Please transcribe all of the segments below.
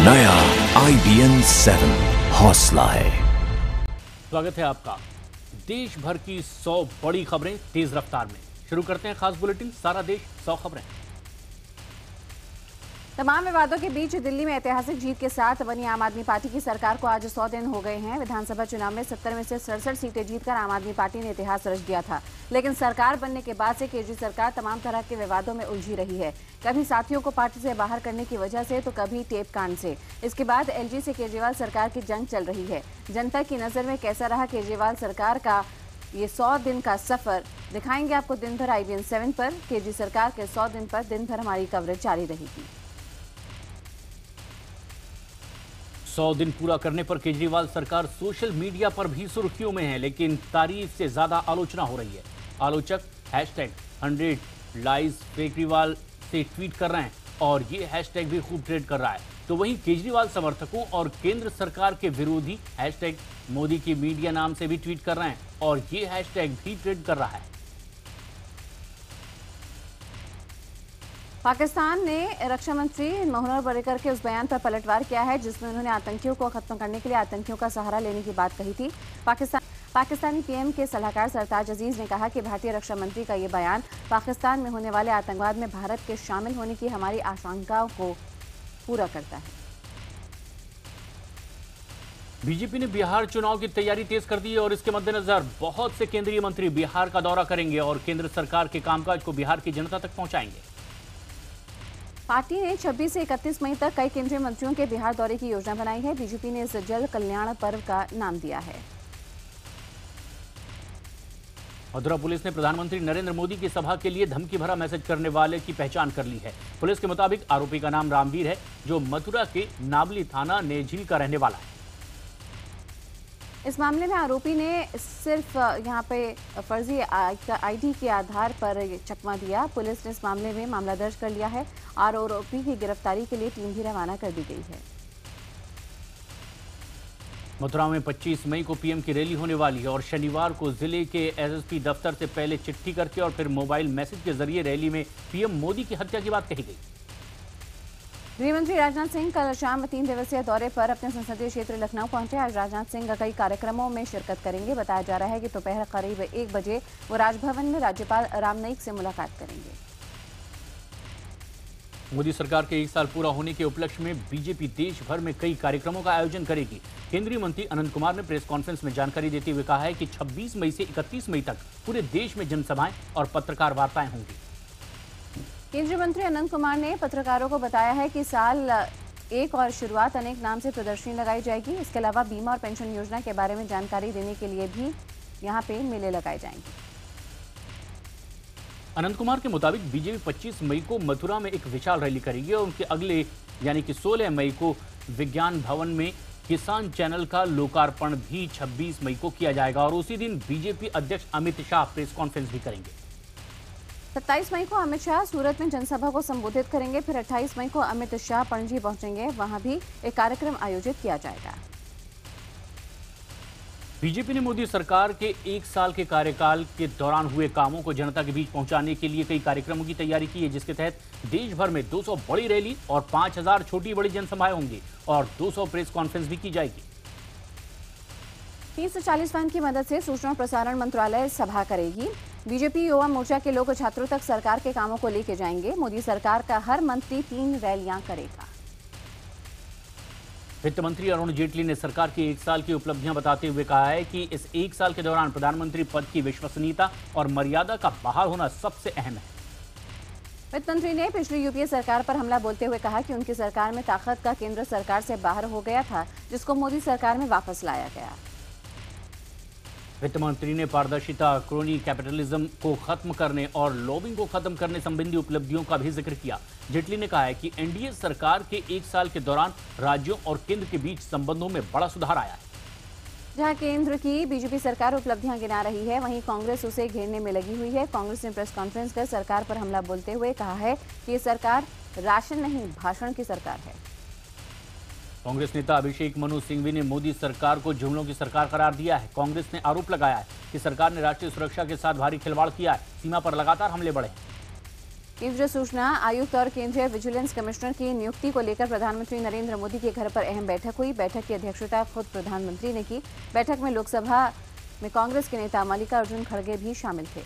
नया IBN 7 हौसला है। स्वागत है आपका। देश भर की 100 बड़ी खबरें तेज रफ्तार में। शुरू करते हैं खास बुलेटिन सारा देश 100 खबरें। तमाम विवादों के बीच दिल्ली में ऐतिहासिक जीत के साथ बनी आम आदमी पार्टी की सरकार को आज 100 दिन हो गए हैं। विधानसभा चुनाव में 70 में से 67 सीटें जीतकर आम आदमी पार्टी ने इतिहास रच दिया था, लेकिन सरकार बनने के बाद से केजरीवाल सरकार तमाम तरह के विवादों में उलझी रही है। कभी साथियों को पार्टी से बाहर करने की वजह से तो कभी टेप कांड से। इसके बाद एलजी से केजरीवाल सरकार की जंग चल रही है। जनता की नजर में कैसा रहा केजरीवाल सरकार का ये 100 दिन का सफर, दिखाएंगे आपको दिन भर IBN 7 पर। केजरी सरकार के 100 दिन पर दिन भर हमारी कवरेज जारी रहेगी। 100 दिन पूरा करने पर केजरीवाल सरकार सोशल मीडिया पर भी सुर्खियों में है, लेकिन तारीफ से ज्यादा आलोचना हो रही है। आलोचक #100 लाइज केजरीवाल से ट्वीट कर रहे हैं और ये हैशटैग भी खूब ट्रेंड कर रहा है। तो वहीं केजरीवाल समर्थकों और केंद्र सरकार के विरोधी #मोदी की मीडिया नाम से भी ट्वीट कर रहे हैं और ये हैशटैग भी ट्रेंड कर रहा है। पाकिस्तान ने रक्षा मंत्री मनोहर पर्रिकर के उस बयान पर पलटवार किया है जिसमें उन्होंने आतंकियों को खत्म करने के लिए आतंकियों का सहारा लेने की बात कही थी। पाकिस्तानी PM के सलाहकार सरताज अजीज ने कहा कि भारतीय रक्षा मंत्री का ये बयान पाकिस्तान में होने वाले आतंकवाद में भारत के शामिल होने की हमारी आशंकाओं को पूरा करता है। बीजेपी ने बिहार चुनाव की तैयारी तेज कर दी है और इसके मद्देनजर बहुत से केंद्रीय मंत्री बिहार का दौरा करेंगे और केंद्र सरकार के कामकाज को बिहार की जनता तक पहुंचाएंगे। पार्टी ने 26 से 31 मई तक कई केंद्रीय मंत्रियों के बिहार दौरे की योजना बनाई है। बीजेपी ने इसे जल कल्याण पर्व का नाम दिया है। मथुरा पुलिस ने प्रधानमंत्री नरेंद्र मोदी की सभा के लिए धमकी भरा मैसेज करने वाले की पहचान कर ली है। पुलिस के मुताबिक आरोपी का नाम रामवीर है, जो मथुरा के नाबली थाना नेझील का रहने वाला है। इस मामले में आरोपी ने सिर्फ यहां पे फर्जी ID के आधार पर चकमा दिया। पुलिस ने इस मामले में मामला दर्ज कर लिया है और आरोपी की गिरफ्तारी के लिए टीम भी रवाना कर दी गई है। मथुरा में 25 मई को PM की रैली होने वाली है और शनिवार को जिले के SSP दफ्तर से पहले चिट्ठी करके और फिर मोबाइल मैसेज के जरिए रैली में PM मोदी की हत्या की बात कही गई। गृहमंत्री राजनाथ सिंह कल शाम 3 दिवसीय दौरे पर अपने संसदीय क्षेत्र लखनऊ पहुंचे। आज राजनाथ सिंह कई कार्यक्रमों में शिरकत करेंगे। बताया जा रहा है कि दोपहर करीब 1 बजे वो राजभवन में राज्यपाल राम नाईक से मुलाकात करेंगे। मोदी सरकार के 1 साल पूरा होने के उपलक्ष्य में बीजेपी देश भर में कई कार्यक्रमों का आयोजन करेगी। केंद्रीय मंत्री अनंत कुमार ने प्रेस कॉन्फ्रेंस में जानकारी देते हुए कहा है कि 26 मई से 31 मई तक पूरे देश में जनसभाएं और पत्रकार वार्ताएं होंगी। केंद्रीय मंत्री अनंत कुमार ने पत्रकारों को बताया है कि साल 1 और शुरुआत अनेक नाम से प्रदर्शनी लगाई जाएगी। इसके अलावा बीमा और पेंशन योजना के बारे में जानकारी देने के लिए भी यहाँ पे मेले लगाए जाएंगे। अनंत कुमार के मुताबिक बीजेपी 25 मई को मथुरा में एक विशाल रैली करेगी और उनके अगले यानी कि 16 मई को विज्ञान भवन में किसान चैनल का लोकार्पण भी 26 मई को किया जाएगा और उसी दिन बीजेपी अध्यक्ष अमित शाह प्रेस कॉन्फ्रेंस भी करेंगे। 27 मई को अमित शाह सूरत में जनसभा को संबोधित करेंगे। फिर 28 मई को अमित शाह पणजी पहुंचेंगे, वहां भी एक कार्यक्रम आयोजित किया जाएगा। बीजेपी ने मोदी सरकार के 1 साल के कार्यकाल के दौरान हुए कामों को जनता के बीच पहुंचाने के लिए कई कार्यक्रमों की तैयारी की है, जिसके तहत देश भर में 200 बड़ी रैली और 5000 छोटी बड़ी जनसभाएं होंगी और 200 प्रेस कॉन्फ्रेंस भी की जाएगी। 30 से 40 वैन की मदद से सूचना और प्रसारण मंत्रालय सभा करेगी। बीजेपी युवा मोर्चा के लोग छात्रों तक सरकार के कामों को लेकर जाएंगे। मोदी सरकार का हर मंत्री 3 रैलियां करेगा। वित्त मंत्री अरुण जेटली ने सरकार की 1 साल की उपलब्धियां बताते हुए कहा है कि इस 1 साल के दौरान प्रधानमंत्री पद की विश्वसनीयता और मर्यादा का बहाल होना सबसे अहम है। वित्त मंत्री ने पिछली UPA सरकार पर हमला बोलते हुए कहा कि उनकी सरकार में ताकत का केंद्र सरकार से बाहर हो गया था, जिसको मोदी सरकार में वापस लाया गया। वित्त मंत्री ने पारदर्शिता, क्रोनी कैपिटलिज्म को खत्म करने और लॉबिंग को खत्म करने संबंधी उपलब्धियों का भी जिक्र किया। जेटली ने कहा है कि NDA सरकार के 1 साल के दौरान राज्यों और केंद्र के बीच संबंधों में बड़ा सुधार आया है। जहां केंद्र की बीजेपी सरकार उपलब्धियां गिना रही है, वहीं कांग्रेस उसे घेरने में लगी हुई है। कांग्रेस ने प्रेस कॉन्फ्रेंस कर सरकार पर हमला बोलते हुए कहा है कि ये सरकार राशन नहीं, भाषण की सरकार है। कांग्रेस नेता अभिषेक मनु सिंघवी ने मोदी सरकार को जुमलों की सरकार करार दिया है। कांग्रेस ने आरोप लगाया है कि सरकार ने राष्ट्रीय सुरक्षा के साथ भारी खिलवाड़ किया है, सीमा पर लगातार हमले बढ़े हैं। केंद्रीय सूचना आयुक्त और केंद्रीय विजिलेंस कमिश्नर की नियुक्ति को लेकर प्रधानमंत्री नरेंद्र मोदी के घर पर अहम बैठक हुई। बैठक की अध्यक्षता खुद प्रधानमंत्री ने की। बैठक में लोकसभा में कांग्रेस के नेता मल्लिकार्जुन खड़गे भी शामिल थे।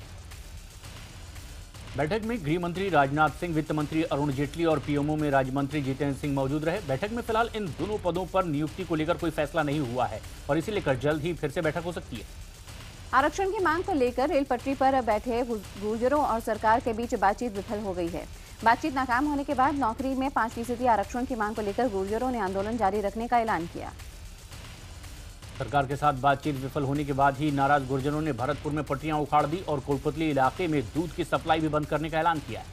बैठक में गृह मंत्री राजनाथ सिंह, वित्त मंत्री अरुण जेटली और पीएमओ में राज्य मंत्री जितेंद्र सिंह मौजूद रहे। बैठक में फिलहाल इन दोनों पदों पर नियुक्ति को लेकर कोई फैसला नहीं हुआ है और इसे लेकर जल्द ही फिर से बैठक हो सकती है। आरक्षण की मांग को लेकर रेल पटरी पर बैठे गुर्जरों और सरकार के बीच बातचीत विफल हो गई है। बातचीत नाकाम होने के बाद नौकरी में 5% आरक्षण की मांग को लेकर गुर्जरों ने आंदोलन जारी रखने का ऐलान किया। सरकार के साथ बातचीत विफल होने के बाद ही नाराज गुर्जरों ने भरतपुर में पटरियां उखाड़ दी और कोटपुतली इलाके में दूध की सप्लाई भी बंद करने का ऐलान किया है।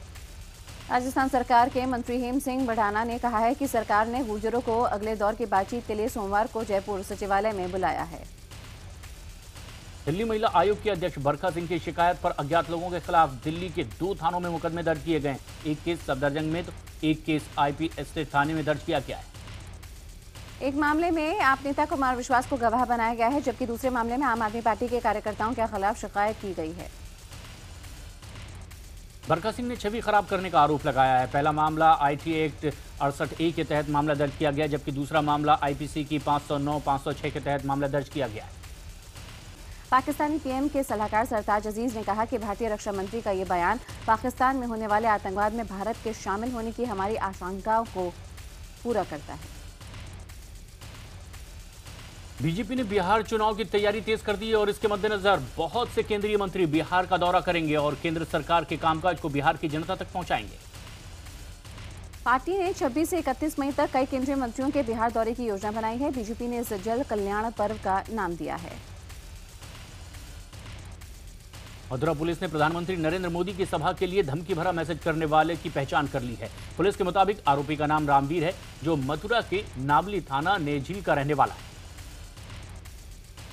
राजस्थान सरकार के मंत्री हेम सिंह बढ़ाना ने कहा है कि सरकार ने गुर्जरों को अगले दौर की बातचीत के लिए सोमवार को जयपुर सचिवालय में बुलाया है। दिल्ली महिला आयोग के अध्यक्ष बरखा सिंह की शिकायत पर अज्ञात लोगों के खिलाफ दिल्ली के 2 थानों में मुकदमे दर्ज किए गए। एक केस सफदरजंग में तो एक केस आईपी एस्टेट थाने में दर्ज किया गया है। एक मामले में आप नेता कुमार विश्वास को गवाह बनाया गया है, जबकि दूसरे मामले में आम आदमी पार्टी के कार्यकर्ताओं के खिलाफ शिकायत की गई है। बरखा सिंह ने छवि खराब करने का आरोप लगाया है। पहला मामला आईटी एक्ट 68A के तहत मामला दर्ज किया गया, जबकि दूसरा मामला आईपीसी की 509, 506 के तहत मामला दर्ज किया गया है। पाकिस्तानी पीएम के सलाहकार सरताज अजीज ने कहा कि भारतीय रक्षा मंत्री का ये बयान पाकिस्तान में होने वाले आतंकवाद में भारत के शामिल होने की हमारी आशंकाओं को पूरा करता है। बीजेपी ने बिहार चुनाव की तैयारी तेज कर दी है और इसके मद्देनजर बहुत से केंद्रीय मंत्री बिहार का दौरा करेंगे और केंद्र सरकार के कामकाज को बिहार की जनता तक पहुंचाएंगे। पार्टी ने 26 से 31 मई तक कई केंद्रीय मंत्रियों के बिहार दौरे की योजना बनाई है। बीजेपी ने इस जल कल्याण पर्व का नाम दिया है। मथुरा पुलिस ने प्रधानमंत्री नरेंद्र मोदी की सभा के लिए धमकी भरा मैसेज करने वाले की पहचान कर ली है। पुलिस के मुताबिक आरोपी का नाम रामवीर है, जो मथुरा के नावली थाना नेझील का रहने वाला है।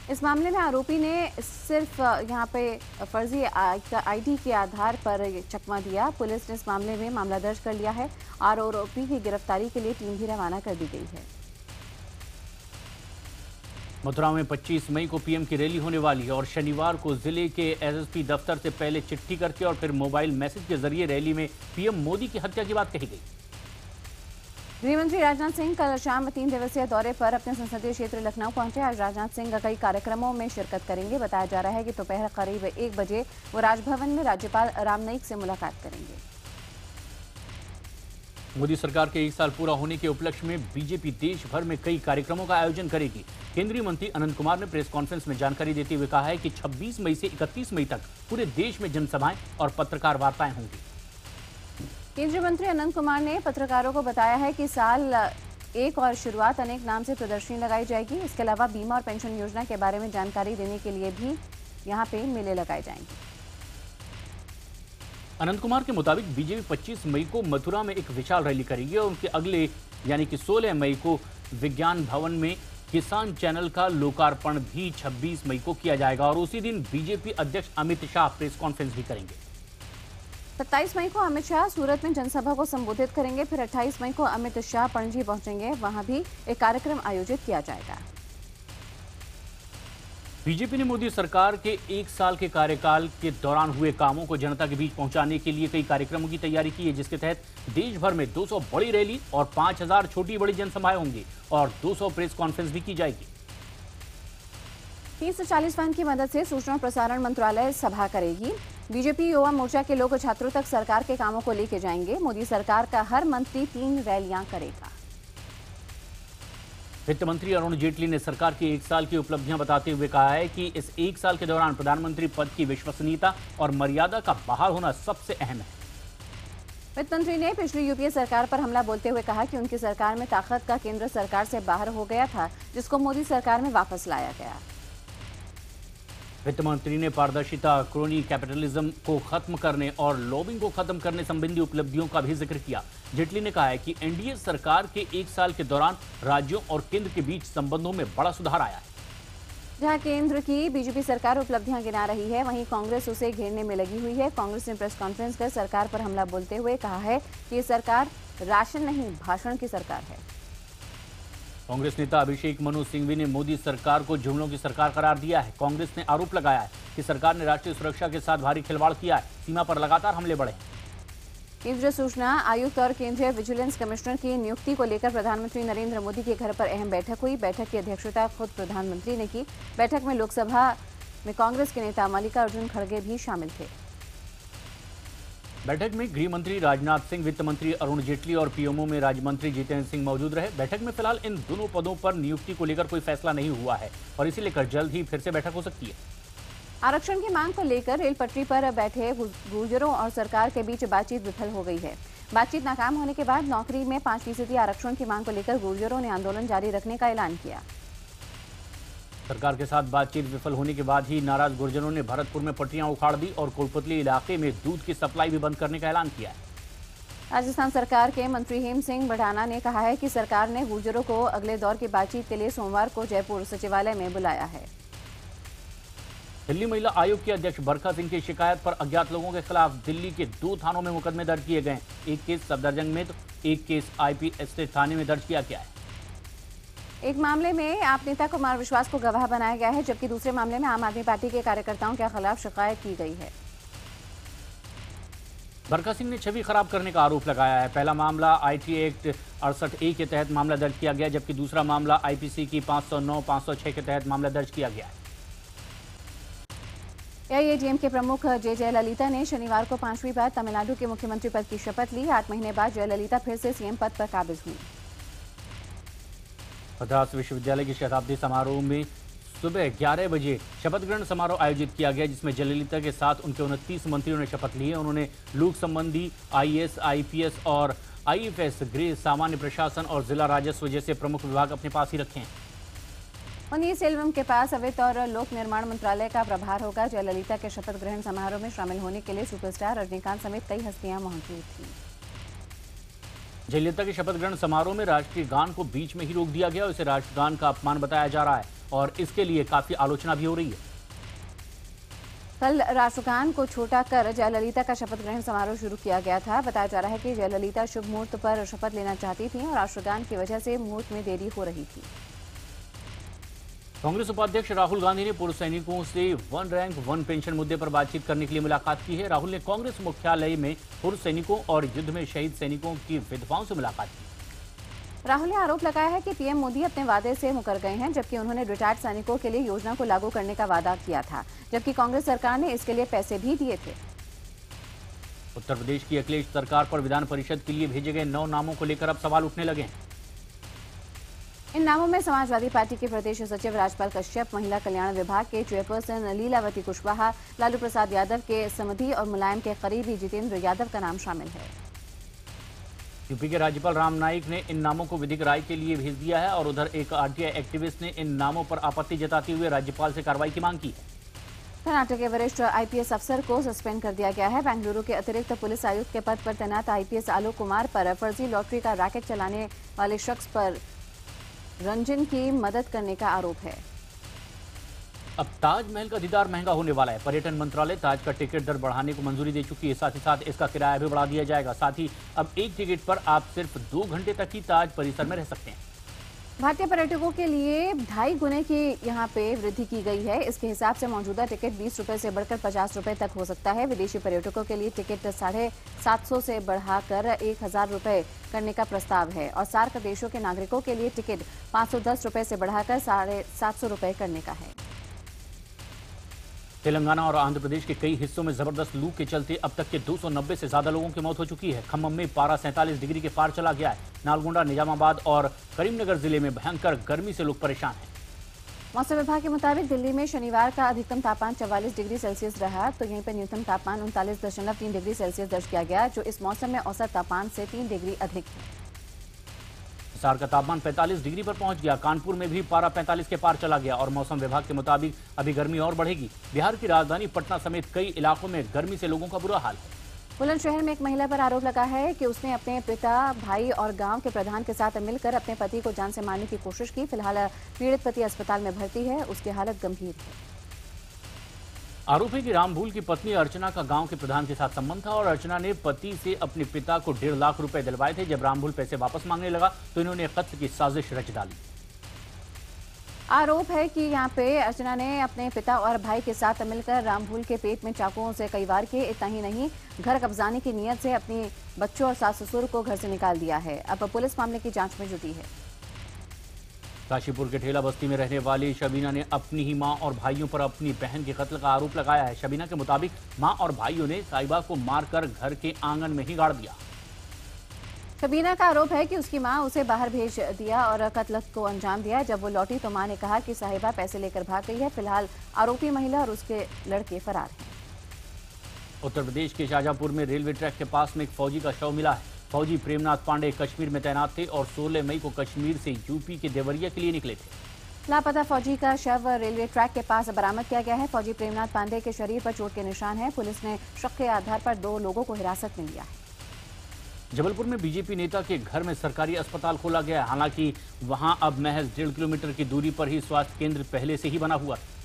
इस मामले में आरोपी ने सिर्फ यहां पे फर्जी आईडी के आधार पर चकमा दिया। पुलिस ने इस मामले में मामला दर्ज कर लिया है और आरोपी की गिरफ्तारी के लिए टीम भी रवाना कर दी गई है। मथुरा में 25 मई को पीएम की रैली होने वाली है और शनिवार को जिले के एसएसपी दफ्तर से पहले चिट्ठी करके और फिर मोबाइल मैसेज के जरिए रैली में पीएम मोदी की हत्या की बात कही गई। गृहमंत्री राजनाथ सिंह कल शाम 3 दिवसीय दौरे पर अपने संसदीय क्षेत्र लखनऊ पहुंचे। आज राजनाथ सिंह कई कार्यक्रमों में शिरकत करेंगे। बताया जा रहा है कि दोपहर करीब 1 बजे वो राजभवन में राज्यपाल राम नाईक से मुलाकात करेंगे। मोदी सरकार के 1 साल पूरा होने के उपलक्ष्य में बीजेपी देश भर में कई कार्यक्रमों का आयोजन करेगी। केंद्रीय मंत्री अनंत कुमार ने प्रेस कॉन्फ्रेंस में जानकारी देते हुए कहा है कि 26 मई से 31 मई तक पूरे देश में जनसभाएं और पत्रकार वार्ताएं होंगी। केंद्रीय मंत्री अनंत कुमार ने पत्रकारों को बताया है कि साल 1 और शुरुआत अनेक नाम से प्रदर्शनी लगाई जाएगी। इसके अलावा बीमा और पेंशन योजना के बारे में जानकारी देने के लिए भी यहाँ पे मेले लगाए जाएंगे। अनंत कुमार के मुताबिक बीजेपी 25 मई को मथुरा में एक विशाल रैली करेगी और उनके अगले यानी कि 16 मई को विज्ञान भवन में किसान चैनल का लोकार्पण भी 26 मई को किया जाएगा और उसी दिन बीजेपी अध्यक्ष अमित शाह प्रेस कॉन्फ्रेंस भी करेंगे। 27 मई को अमित शाह सूरत में जनसभा को संबोधित करेंगे। फिर 28 मई को अमित शाह पणजी पहुंचेंगे, वहां भी एक कार्यक्रम आयोजित किया जाएगा। बीजेपी ने मोदी सरकार के 1 साल के कार्यकाल के दौरान हुए कामों को जनता के बीच पहुंचाने के लिए कई कार्यक्रमों की तैयारी की है, जिसके तहत देश भर में 200 बड़ी रैली और 5000 छोटी बड़ी जनसभाएं होंगी और 200 प्रेस कॉन्फ्रेंस भी की जाएगी। 30 से 40 वैन की मदद से सूचना और प्रसारण मंत्रालय सभा करेगी। बीजेपी युवा मोर्चा के लोग छात्रों तक सरकार के कामों को लेकर जाएंगे। मोदी सरकार का हर मंत्री 3 रैलियां करेगा। वित्त मंत्री अरुण जेटली ने सरकार की 1 साल की उपलब्धियां बताते हुए कहा है कि इस 1 साल के दौरान प्रधानमंत्री पद की विश्वसनीयता और मर्यादा का बहाल होना सबसे अहम है। वित्त मंत्री ने पिछली यूपीए सरकार पर हमला बोलते हुए कहा कि उनकी सरकार में ताकत का केंद्र सरकार से बाहर हो गया था, जिसको मोदी सरकार में वापस लाया गया। वित्त मंत्री ने पारदर्शिता, क्रोनी कैपिटलिज्म को खत्म करने और लॉबिंग को खत्म करने संबंधी उपलब्धियों का भी जिक्र किया। जेटली ने कहा है कि एनडीए सरकार के 1 साल के दौरान राज्यों और केंद्र के बीच संबंधों में बड़ा सुधार आया है। जहां केंद्र की बीजेपी सरकार उपलब्धियां गिना रही है, वहीं कांग्रेस उसे घेरने में लगी हुई है। कांग्रेस ने प्रेस कॉन्फ्रेंस कर सरकार पर हमला बोलते हुए कहा है कि ये सरकार राशन नहीं, भाषण की सरकार है। कांग्रेस नेता अभिषेक मनु सिंघवी ने मोदी सरकार को जुमलों की सरकार करार दिया है। कांग्रेस ने आरोप लगाया है कि सरकार ने राष्ट्रीय सुरक्षा के साथ भारी खिलवाड़ किया है, सीमा पर लगातार हमले बढ़े हैं। केंद्रीय सूचना आयुक्त और केंद्रीय विजिलेंस कमिश्नर की नियुक्ति को लेकर प्रधानमंत्री नरेंद्र मोदी के घर पर अहम बैठक हुई। बैठक की अध्यक्षता खुद प्रधानमंत्री ने की। बैठक में लोकसभा में कांग्रेस के नेता मल्लिकार्जुन खड़गे भी शामिल थे। बैठक में गृह मंत्री राजनाथ सिंह, वित्त मंत्री अरुण जेटली और पीएमओ में राज्य मंत्री जितेंद्र सिंह मौजूद रहे। बैठक में फिलहाल इन दोनों पदों पर नियुक्ति को लेकर कोई फैसला नहीं हुआ है और इसे लेकर जल्द ही फिर से बैठक हो सकती है। आरक्षण की मांग को लेकर रेल पटरी पर बैठे गुर्जरों और सरकार के बीच बातचीत विफल हो गई है। बातचीत नाकाम होने के बाद नौकरी में 5% आरक्षण की मांग को लेकर गुर्जरों ने आंदोलन जारी रखने का ऐलान किया। सरकार के साथ बातचीत विफल होने के बाद ही नाराज गुर्जरों ने भरतपुर में पटरियां उखाड़ दी और कोटपुतली इलाके में दूध की सप्लाई भी बंद करने का ऐलान किया है। राजस्थान सरकार के मंत्री हेम सिंह बढ़ाना ने कहा है कि सरकार ने गुर्जरों को अगले दौर की बातचीत के लिए सोमवार को जयपुर सचिवालय में बुलाया है। दिल्ली महिला आयोग के अध्यक्ष बरखा सिंह की शिकायत पर अज्ञात लोगों के खिलाफ दिल्ली के 2 थानों में मुकदमे दर्ज किए गए। एक केस सफदरजंग में तो एक केस आईपीएस थाने में दर्ज किया गया है। एक मामले में आप नेता कुमार विश्वास को गवाह बनाया गया है, जबकि दूसरे मामले में आम आदमी पार्टी के कार्यकर्ताओं के खिलाफ शिकायत की गई है। बरखा सिंह ने छवि खराब करने का आरोप लगाया है। पहला मामला आईटी एक्ट 68A के तहत मामला दर्ज किया गया, जबकि दूसरा मामला आईपीसी की 509, 506 के तहत मामला दर्ज किया गया है। एआईएडीएम के प्रमुख जे जयललिता ने शनिवार को 5वीं बार तमिलनाडु के मुख्यमंत्री पद की शपथ ली। 8 महीने बाद जयललिता फिर से सीएम पद पर काबिज हुई। मद्रास विश्वविद्यालय के शताब्दी समारोह में सुबह 11 बजे शपथ ग्रहण समारोह आयोजित किया गया, जिसमें जयललिता के साथ उनके 29 मंत्रियों ने शपथ ली है। उन्होंने लोक संबंधी, आईएएस, आईपीएस और आईएफएस, गृह, सामान्य प्रशासन और जिला राजस्व जैसे प्रमुख विभाग अपने पास ही रखे हैं। पनीर सेल्वम के पास वित्त और लोक निर्माण मंत्रालय का प्रभार होगा। जयललिता के शपथ ग्रहण समारोह में शामिल होने के लिए सुपरस्टार रजनीकांत समेत कई हस्तियां मौजूद थीं। जयललिता के शपथ ग्रहण समारोह में राष्ट्रीय गान को बीच में ही रोक दिया गया और इसे राष्ट्रगान का अपमान बताया जा रहा है और इसके लिए काफी आलोचना भी हो रही है। कल राष्ट्रगान को छोटा कर जयललिता का शपथ ग्रहण समारोह शुरू किया गया था। बताया जा रहा है कि जयललिता शुभ मुहूर्त पर शपथ लेना चाहती थी और राष्ट्रगान की वजह से मुहूर्त में देरी हो रही थी। कांग्रेस उपाध्यक्ष राहुल गांधी ने पूर्व सैनिकों से 1 रैंक 1 पेंशन मुद्दे पर बातचीत करने के लिए मुलाकात की है। राहुल ने कांग्रेस मुख्यालय में पूर्व सैनिकों और युद्ध में शहीद सैनिकों की विधवाओं से मुलाकात की। राहुल ने आरोप लगाया है कि पीएम मोदी अपने वादे से मुकर गए हैं, जबकि उन्होंने रिटायर्ड सैनिकों के लिए योजना को लागू करने का वादा किया था, जबकि कांग्रेस सरकार ने इसके लिए पैसे भी दिए थे। उत्तर प्रदेश की अखिलेश सरकार पर विधान परिषद के लिए भेजे गए 9 नामों को लेकर अब सवाल उठने लगे हैं। इन नामों में समाजवादी पार्टी के प्रदेश सचिव राजपाल कश्यप, महिला कल्याण विभाग के चेयरपर्सन लीलावती कुशवाहा, लालू प्रसाद यादव के समधी और मुलायम के करीबी जितेंद्र यादव का नाम शामिल है। यूपी के राज्यपाल राम नाईक ने इन नामों को विधिक राय के लिए भेज दिया है और उधर एक आरटीआई एक्टिविस्ट ने इन नामों पर आपत्ति जताते हुए राज्यपाल से कार्रवाई की मांग की है। कर्नाटक के वरिष्ठ आईपीएस अफसर को सस्पेंड कर दिया गया है। बेंगलुरु के अतिरिक्त पुलिस आयुक्त के पद पर तैनात आईपीएस आलोक कुमार पर फर्जी लॉटरी का रैकेट चलाने वाले शख्स पर रंजन की मदद करने का आरोप है। अब ताजमहल का दीदार महंगा होने वाला है। पर्यटन मंत्रालय ताज का टिकट दर बढ़ाने को मंजूरी दे चुकी है। साथ ही साथ इसका किराया भी बढ़ा दिया जाएगा। साथ ही अब एक टिकट पर आप सिर्फ 2 घंटे तक ही ताज परिसर में रह सकते हैं। भारतीय पर्यटकों के लिए 2.5 गुने की यहाँ पे वृद्धि की गई है। इसके हिसाब से मौजूदा टिकट 20 रुपए से बढ़कर 50 रुपए तक हो सकता है। विदेशी पर्यटकों के लिए टिकट 750 से बढ़ाकर 1000 रुपए करने का प्रस्ताव है और सार्क देशों के नागरिकों के लिए टिकट 510 रुपए से बढ़ाकर 750 रुपए करने का है। तेलंगाना और आंध्र प्रदेश के कई हिस्सों में जबरदस्त लू के चलते अब तक के 290 से ज्यादा लोगों की मौत हो चुकी है। खम्मम में पारा 47 डिग्री के पार चला गया है। नालगोंडा, निजामाबाद और करीमनगर जिले में भयंकर गर्मी से लोग परेशान हैं। मौसम विभाग के मुताबिक दिल्ली में शनिवार का अधिकतम तापमान 44 डिग्री सेल्सियस रहा, तो यहीं पर न्यूनतम तापमान 39.3 डिग्री सेल्सियस दर्ज किया गया, जो इस मौसम में औसत तापमान से 3 डिग्री अधिक है। हिसार का तापमान 45 डिग्री पर पहुंच गया। कानपुर में भी पारा 45 के पार चला गया और मौसम विभाग के मुताबिक अभी गर्मी और बढ़ेगी। बिहार की राजधानी पटना समेत कई इलाकों में गर्मी से लोगों का बुरा हाल है। बुलंदशहर में एक महिला पर आरोप लगा है कि उसने अपने पिता, भाई और गांव के प्रधान के साथ मिलकर अपने पति को जान से मारने की कोशिश की। फिलहाल पीड़ित पति अस्पताल में भर्ती है, उसकी हालत गंभीर है। आरोप है कि रामभूल की पत्नी अर्चना का गांव के प्रधान के साथ संबंध था और अर्चना ने पति से अपने पिता को 1.5 लाख रुपए दिलवाए थे। जब रामभूल पैसे वापस मांगने लगा तो इन्होंने कत्ल की साजिश रच डाली। आरोप है कि यहाँ पे अर्चना ने अपने पिता और भाई के साथ मिलकर रामभूल के पेट में चाकुओं से कई वार किए। इतना ही नहीं, घर कब्जाने की नीयत से अपनी बच्चों और सास ससुर को घर से निकाल दिया है। अब पुलिस मामले की जांच में जुटी है। काशीपुर के ठेला बस्ती में रहने वाली शबीना ने अपनी ही मां और भाइयों पर अपनी बहन के कत्ल का आरोप लगाया है। शबीना के मुताबिक मां और भाइयों ने साहिबा को मारकर घर के आंगन में ही गाड़ दिया। शबीना का आरोप है कि उसकी मां उसे बाहर भेज दिया और कत्ल को अंजाम दिया। जब वो लौटी तो मां ने कहा कि साहिबा पैसे लेकर भाग गई है। फिलहाल आरोपी महिला और उसके लड़के फरार हैं। उत्तर प्रदेश के शाहजहांपुर में रेलवे ट्रैक के पास में एक फौजी का शव मिला है। फौजी प्रेमनाथ पांडे कश्मीर में तैनात थे और 16 मई को कश्मीर से यूपी के देवरिया के लिए निकले थे। लापता फौजी का शव रेलवे ट्रैक के पास बरामद किया गया है। फौजी प्रेमनाथ पांडे के शरीर पर चोट के निशान हैं। पुलिस ने शक के आधार पर 2 लोगों को हिरासत में लिया है। जबलपुर में बीजेपी नेता के घर में सरकारी अस्पताल खोला गया है। हालांकि वहां अब महज 1.5 किलोमीटर की दूरी पर ही स्वास्थ्य केंद्र पहले से ही बना हुआ है।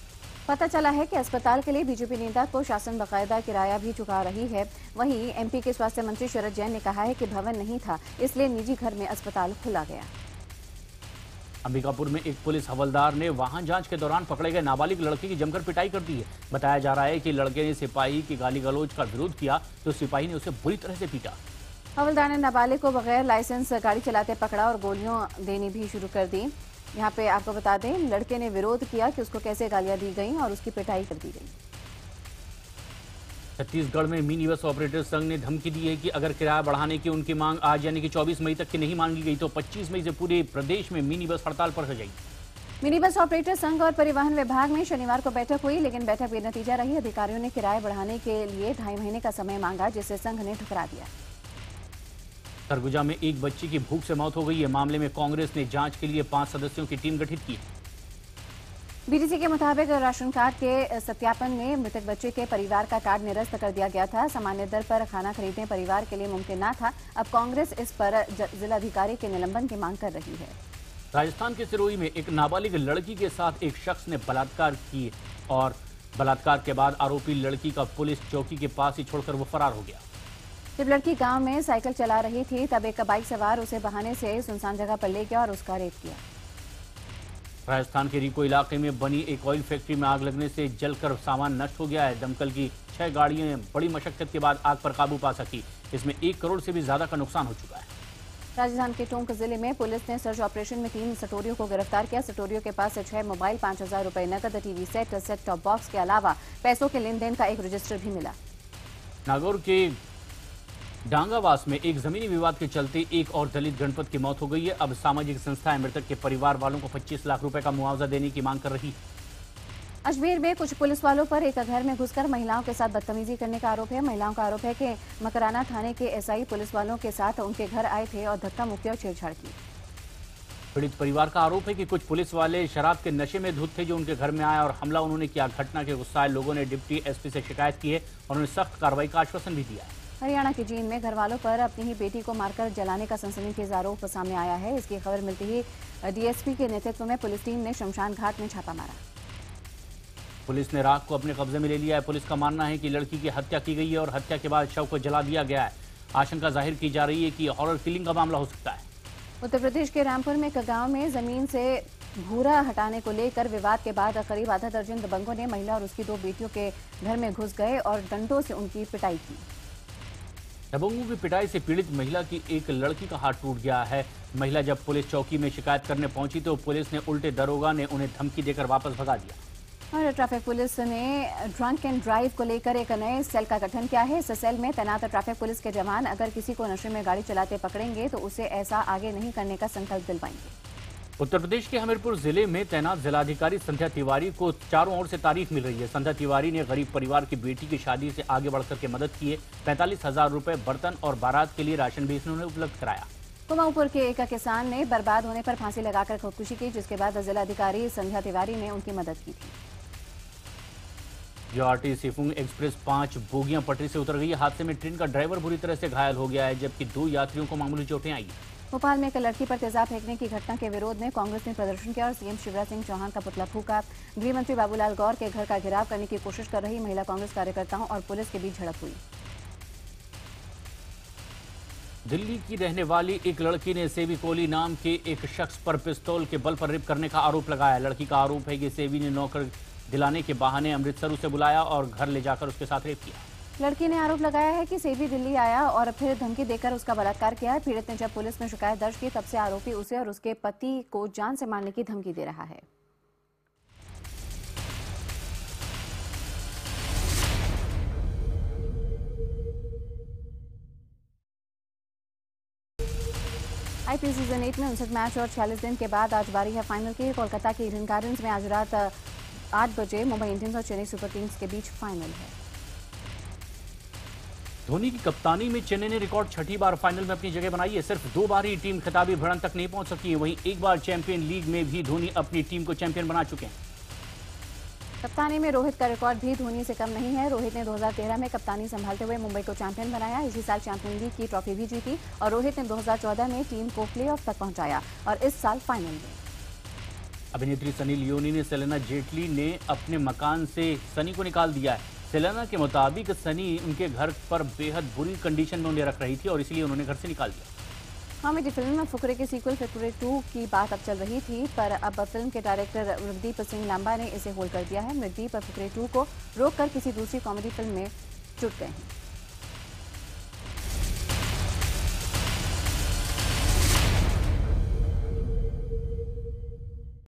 पता चला है कि अस्पताल के लिए बीजेपी नेता को शासन बाकायदा किराया भी चुका रही है। वहीं एमपी के स्वास्थ्य मंत्री शरद जैन ने कहा है कि भवन नहीं था, इसलिए निजी घर में अस्पताल खोला गया। अंबिकापुर में एक पुलिस हवलदार ने वाहन जांच के दौरान पकड़े गए नाबालिग लड़के की जमकर पिटाई कर दी है। बताया जा रहा है कि लड़के ने सिपाही की गाली गलौज का विरोध किया तो सिपाही ने उसे बुरी तरह से पीटा। हवलदार ने नाबालिग को बगैर लाइसेंस गाड़ी चलाते पकड़ा और गोलियां देनी भी शुरू कर दी। यहाँ पे आपको बता दें, लड़के ने विरोध किया कि उसको कैसे गालियां दी गई और उसकी पिटाई कर दी गई। छत्तीसगढ़ में मिनी बस ऑपरेटर संघ ने धमकी दी है कि अगर किराया बढ़ाने की उनकी मांग आज यानी कि 24 मई तक की नहीं मांगी गई तो 25 मई से पूरे प्रदेश में मिनी बस हड़ताल पर हो जाएगी। मिनी बस ऑपरेटर संघ और परिवहन विभाग में शनिवार को बैठक हुई, लेकिन बैठक बेनतीजा रही। अधिकारियों ने किराया बढ़ाने के लिए 2.5 महीने का समय मांगा, जिसे संघ ने ठुकरा दिया। सरगुजा में एक बच्ची की भूख से मौत हो गई है। मामले में कांग्रेस ने जांच के लिए 5 सदस्यों की टीम गठित की। बीडीसी के मुताबिक राशन कार्ड के सत्यापन में मृतक बच्चे के परिवार का कार्ड निरस्त कर दिया गया था। सामान्य दर पर खाना खरीदने परिवार के लिए मुमकिन न था। अब कांग्रेस इस पर जिलाधिकारी के निलंबन की मांग कर रही है। राजस्थान के सिरोही में एक नाबालिग लड़की के साथ एक शख्स ने बलात्कार की और बलात्कार के बाद आरोपी लड़की का पुलिस चौकी के पास ही छोड़कर वो फरार हो गया। जब लड़की गांव में साइकिल चला रही थी तब एक बाइक सवार उसे बहाने से सुनसान जगह पर ले गया और उसका रेप किया। राजस्थान के रीको इलाके में बनी एक ऑयल फैक्ट्री में आग लगने से जलकर सामान नष्ट हो गया है। दमकल की 6 गाड़ियां बड़ी मशक्कत के बाद आग पर काबू पा सकी। इसमें 1 करोड़ से भी ज्यादा का नुकसान हो चुका है। राजस्थान के टोंक जिले में पुलिस ने सर्च ऑपरेशन में 3 सटोरियों को गिरफ्तार किया। सटोरियों के पास से 6 मोबाइल, 5,000 रुपए नकद, टीवी सेट टॉप बॉक्स के अलावा पैसों के लेन देन का एक रजिस्टर भी मिला। नागौर के डांगावास में एक जमीनी विवाद के चलते एक और दलित गणपत की मौत हो गई है। अब सामाजिक संस्थाएं मृतक के परिवार वालों को 25 लाख रुपए का मुआवजा देने की मांग कर रही है। अजमेर में कुछ पुलिस वालों पर एक घर में घुसकर महिलाओं के साथ बदतमीजी करने का आरोप है। महिलाओं का आरोप है कि मकराना थाने के एसआई पुलिस वालों के साथ उनके घर आए थे और धक्का मुक्की और छेड़छाड़ की। पीड़ित परिवार का आरोप है कि कुछ पुलिस वाले शराब के नशे में धुत थे जो उनके घर में आए और हमला उन्होंने किया। घटना के गुस्साए लोगों ने डिप्टी एसपी से शिकायत की है और उन्हें सख्त कार्रवाई का आश्वासन भी दिया है। हरियाणा के जींद में घर वालों पर अपनी ही बेटी को मारकर जलाने का सनसनीखेज आरोप सामने आया है। इसकी खबर मिलते ही डीएसपी के नेतृत्व में पुलिस टीम ने शमशान घाट में छापा मारा। पुलिस ने राख को अपने कब्जे में ले लिया है। पुलिस का मानना है कि लड़की की हत्या की गई है और हत्या के बाद शव को जला दिया गया है। आशंका जाहिर की जा रही है कि हॉरर किलिंग का मामला हो सकता है। उत्तर प्रदेश के रामपुर में एक गांव में जमीन से भूरा हटाने को लेकर विवाद के बाद करीब आधा दर्जन दबंगों ने महिला और उसकी 2 बेटियों के घर में घुस गए और डंडों से उनकी पिटाई की। दबंगों की पिटाई से पीड़ित महिला की एक लड़की का हाथ टूट गया है। महिला जब पुलिस चौकी में शिकायत करने पहुंची तो पुलिस ने उल्टे दरोगा ने उन्हें धमकी देकर वापस भगा दिया। और ट्रैफिक पुलिस ने ड्रंक एंड ड्राइव को लेकर एक नए सेल का गठन किया है। इस सेल में तैनात ट्रैफिक पुलिस के जवान अगर किसी को नशे में गाड़ी चलाते पकड़ेंगे तो उसे ऐसा आगे नहीं करने का संकल्प दिलवाएंगे। उत्तर प्रदेश के हमीरपुर जिले में तैनात जिलाधिकारी संध्या तिवारी को चारों ओर से तारीफ मिल रही है। संध्या तिवारी ने गरीब परिवार की बेटी की शादी से आगे बढ़कर के मदद की है। 45,000 रुपए बर्तन और बारात के लिए राशन भी उन्होंने उपलब्ध कराया। कुमाऊंपुर के एक किसान ने बर्बाद होने पर फांसी लगाकर खुदकुशी की, जिसके बाद जिलाधिकारी संध्या तिवारी ने उनकी मदद की थी। गुवाहाटी सिफुंग एक्सप्रेस 5 बोगियां पटरी से उतर गई है। हादसे में ट्रेन का ड्राइवर बुरी तरह से घायल हो गया है जबकि 2 यात्रियों को मामूली चोटें आई। भोपाल में एक लड़की पर तेजाब फेंकने की घटना के विरोध में कांग्रेस ने प्रदर्शन किया और सीएम शिवराज सिंह चौहान का पुतला फूका। गृह मंत्री बाबूलाल गौर के घर का घेराव करने की कोशिश कर रही महिला कांग्रेस कार्यकर्ताओं और पुलिस के बीच झड़प हुई। दिल्ली की रहने वाली एक लड़की ने सेवी कोहली नाम के एक शख्स पर पिस्तौल के बल पर रेप करने का आरोप लगाया। लड़की का आरोप है कि सेवी ने नौकर दिलाने के बहाने अमृतसर उसे बुलाया और घर ले जाकर उसके साथ रेप किया। लड़की ने आरोप लगाया है कि सेवी दिल्ली आया और फिर धमकी देकर उसका बलात्कार किया है। पीड़ित ने जब पुलिस में शिकायत दर्ज की तब से आरोपी उसे और उसके पति को जान से मारने की धमकी दे रहा है। आईपीएल सीजन 8 में 59 मैच और 46 दिन के बाद आज बारी है फाइनल की। कोलकाता के ईडन गार्डन्स में आज रात 8 बजे मुंबई इंडियंस और चेन्नई सुपर किंग्स के बीच फाइनल है। धोनी की कप्तानी में चेन्नई ने रिकॉर्ड छठी बार फाइनल में अपनी जगह बनाई है। सिर्फ 2 बार ही टीम खिताबी भिड़ंत तक नहीं पहुंच सकी है। वहीं एक बार चैंपियन लीग में भी धोनी अपनी टीम को चैंपियन बना चुके हैं। कप्तानी में रोहित का रिकॉर्ड भी धोनी से कम नहीं है। रोहित ने 2013 में कप्तानी संभालते हुए मुंबई को चैंपियन बनाया। इसी साल चैंपियन लीग की ट्रॉफी भी जीती और रोहित ने 2014 में टीम को प्लेऑफ तक पहुंचाया और इस साल फाइनल में। अभिनेत्री सनी लियोनी ने सेलेना जेटली ने अपने मकान से सनी को निकाल दिया है। सेलेना के मुताबिक सनी उनके घर पर बेहद बुरी कंडीशन में उन्हें रख रही थी और इसलिए उन्होंने घर से निकाल दिया। हाँ, मेरी फिल्म में फुकरे की सीक्वल फुकरे 2 की बात अब चल रही थी, पर अब फिल्म के डायरेक्टर मृगदीप सिंह लांबा ने इसे होल्ड कर दिया है। मृगदीप फुकरे 2 को रोककर किसी दूसरी कॉमेडी फिल्म में जुट गए हैं।